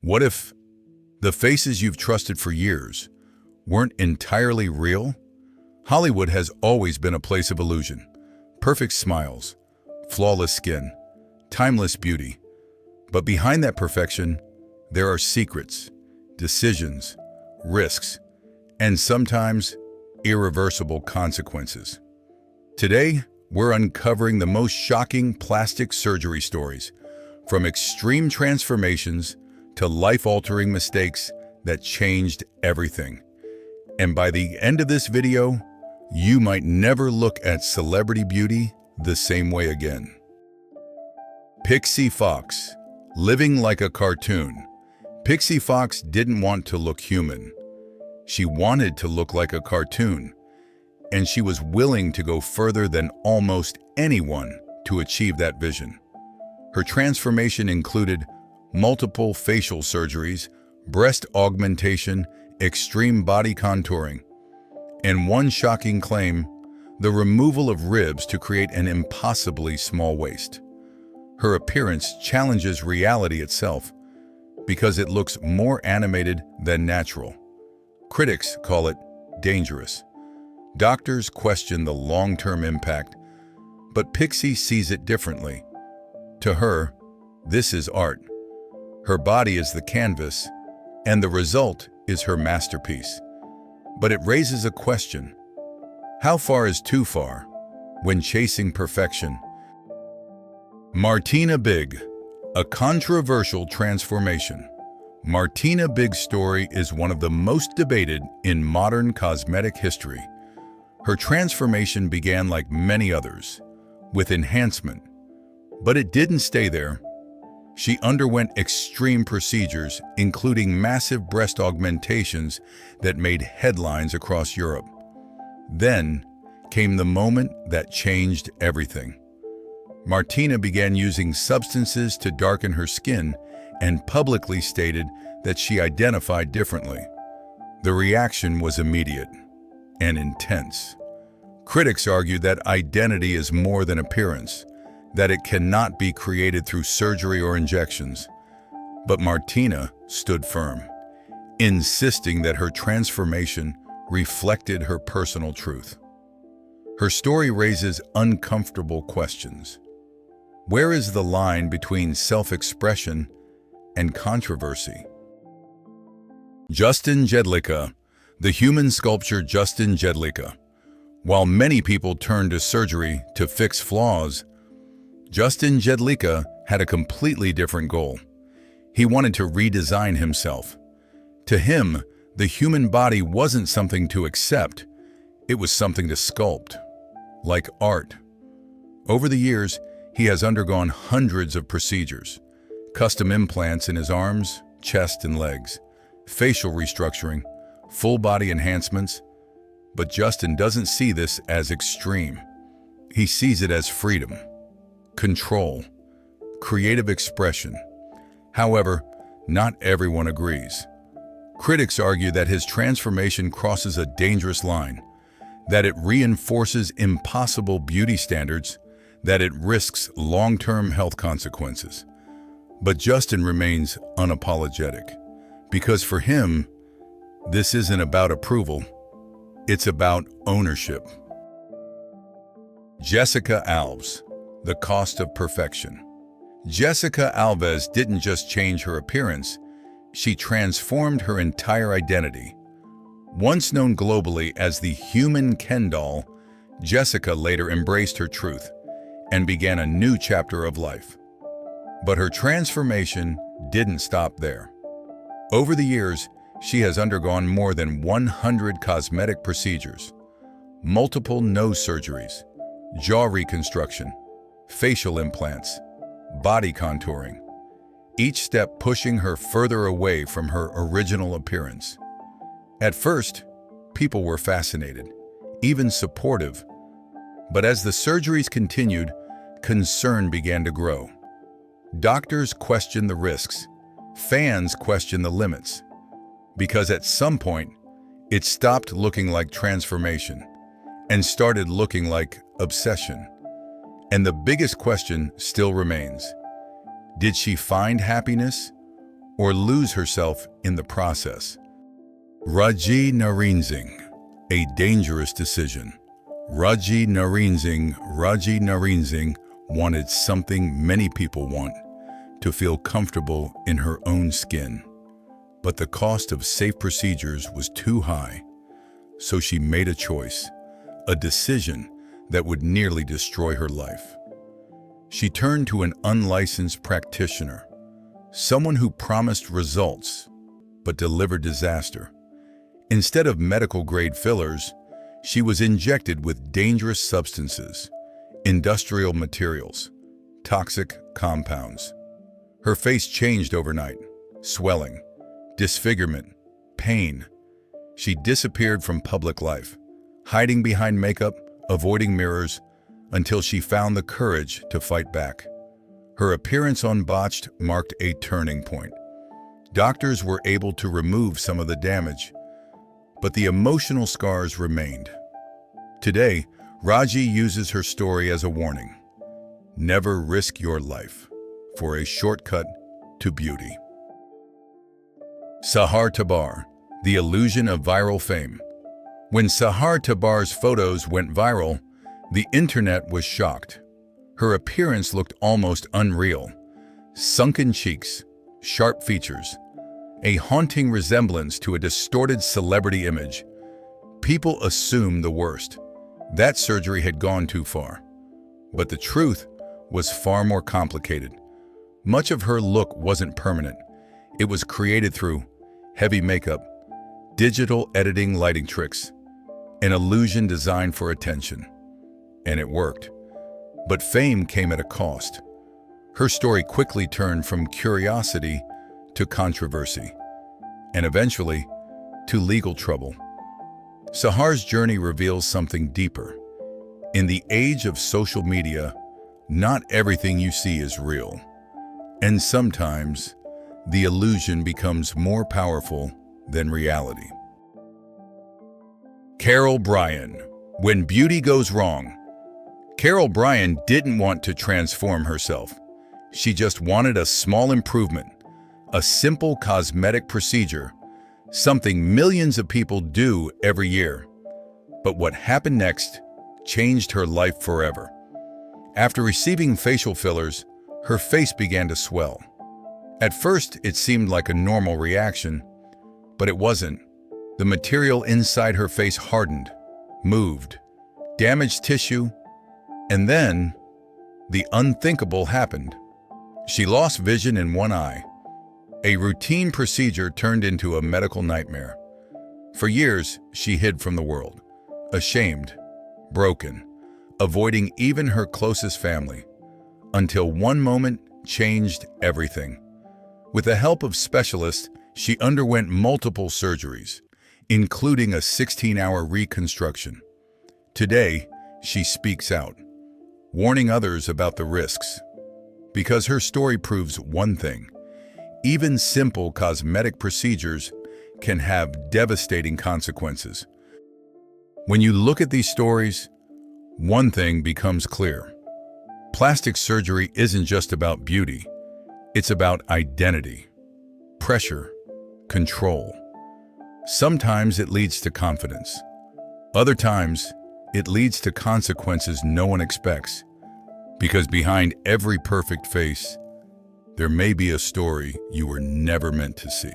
What if the faces you've trusted for years weren't entirely real? Hollywood has always been a place of illusion. Perfect smiles, flawless skin, timeless beauty. But behind that perfection, there are secrets, decisions, risks, and sometimes irreversible consequences. Today, we're uncovering the most shocking plastic surgery stories, from extreme transformations to life-altering mistakes that changed everything. And by the end of this video, you might never look at celebrity beauty the same way again. PIXEE Fox, living like a cartoon. PIXEE Fox didn't want to look human. She wanted to look like a cartoon, and she was willing to go further than almost anyone to achieve that vision. Her transformation included multiple facial surgeries, breast augmentation, extreme body contouring, and one shocking claim, the removal of ribs to create an impossibly small waist. Her appearance challenges reality itself because it looks more animated than natural. Critics call it dangerous. Doctors question the long-term impact, but PIXEE sees it differently. To her, this is art. Her body is the canvas, and the result is her masterpiece. But it raises a question. How far is too far when chasing perfection? Martina Big, a controversial transformation. Martina Big's story is one of the most debated in modern cosmetic history. Her transformation began like many others, with enhancement. But it didn't stay there. She underwent extreme procedures, including massive breast augmentations that made headlines across Europe. Then came the moment that changed everything. Martina began using substances to darken her skin and publicly stated that she identified differently. The reaction was immediate and intense. Critics argued that identity is more than appearance, that it cannot be created through surgery or injections. But Martina stood firm, insisting that her transformation reflected her personal truth. Her story raises uncomfortable questions. Where is the line between self-expression and controversy? Justin JEDLICA, the human sculpture Justin JEDLICA. While many people turn to surgery to fix flaws, Justin JEDLICA had a completely different goal. He wanted to redesign himself. To him, the human body wasn't something to accept, it was something to sculpt, like art. Over the years, he has undergone hundreds of procedures, custom implants in his arms, chest, and legs, facial restructuring, full body enhancements. But Justin doesn't see this as extreme. He sees it as freedom, control, creative expression. However, not everyone agrees. Critics argue that his transformation crosses a dangerous line, that it reinforces impossible beauty standards, that it risks long-term health consequences. But Justin remains unapologetic, because for him, this isn't about approval, it's about ownership. Jessica Alves, the cost of perfection. Jessica Alves didn't just change her appearance, she transformed her entire identity. Once known globally as the human Ken doll, Jessica later embraced her truth and began a new chapter of life. But her transformation didn't stop there. Over the years, she has undergone more than 100 cosmetic procedures, multiple nose surgeries, jaw reconstruction, facial implants, body contouring, each step pushing her further away from her original appearance. At first, people were fascinated, even supportive. But as the surgeries continued, concern began to grow. Doctors questioned the risks, fans questioned the limits, because at some point, it stopped looking like transformation and started looking like obsession. And the biggest question still remains. Did she find happiness, or lose herself in the process. Rajee Narinesingh, a dangerous decision. Rajee Narinesingh wanted something many people want, to feel comfortable in her own skin. But the cost of safe procedures was too high, so she made a choice, a decision that would nearly destroy her life. She turned to an unlicensed practitioner, someone who promised results but delivered disaster. Instead of medical-grade fillers, she was injected with dangerous substances, industrial materials, toxic compounds. Her face changed overnight: swelling, disfigurement, pain. She disappeared from public life, hiding behind makeup, avoiding mirrors, until she found the courage to fight back. Her appearance on Botched marked a turning point. Doctors were able to remove some of the damage, but the emotional scars remained. Today, Rajee uses her story as a warning. Never risk your life for a shortcut to beauty. SAHAR TABAR, the illusion of viral fame. When SAHAR TABAR's photos went viral, the internet was shocked. Her appearance looked almost unreal. Sunken cheeks, sharp features, a haunting resemblance to a distorted celebrity image. People assumed the worst, that surgery had gone too far. But the truth was far more complicated. Much of her look wasn't permanent. It was created through heavy makeup, digital editing, lighting tricks, an illusion designed for attention. And it worked. But fame came at a cost. Her story quickly turned from curiosity to controversy, and eventually to legal trouble. SAHAR's journey reveals something deeper. In the age of social media, not everything you see is real. And sometimes, the illusion becomes more powerful than reality. Carol BRYAN, when beauty goes wrong. Carol BRYAN didn't want to transform herself. She just wanted a small improvement, a simple cosmetic procedure, something millions of people do every year. But what happened next changed her life forever. After receiving facial fillers, her face began to swell. At first, it seemed like a normal reaction, but it wasn't. The material inside her face hardened, moved, damaged tissue, and then the unthinkable happened. She lost vision in one eye. A routine procedure turned into a medical nightmare. For years, she hid from the world, ashamed, broken, avoiding even her closest family, until one moment changed everything. With the help of specialists, she underwent multiple surgeries, including a 16-hour reconstruction. Today, she speaks out, warning others about the risks. Because her story proves one thing: even simple cosmetic procedures can have devastating consequences. When you look at these stories, one thing becomes clear. Plastic surgery isn't just about beauty. It's about identity, pressure, control. Sometimes it leads to confidence. Other times, it leads to consequences no one expects. Because behind every perfect face, there may be a story you were never meant to see.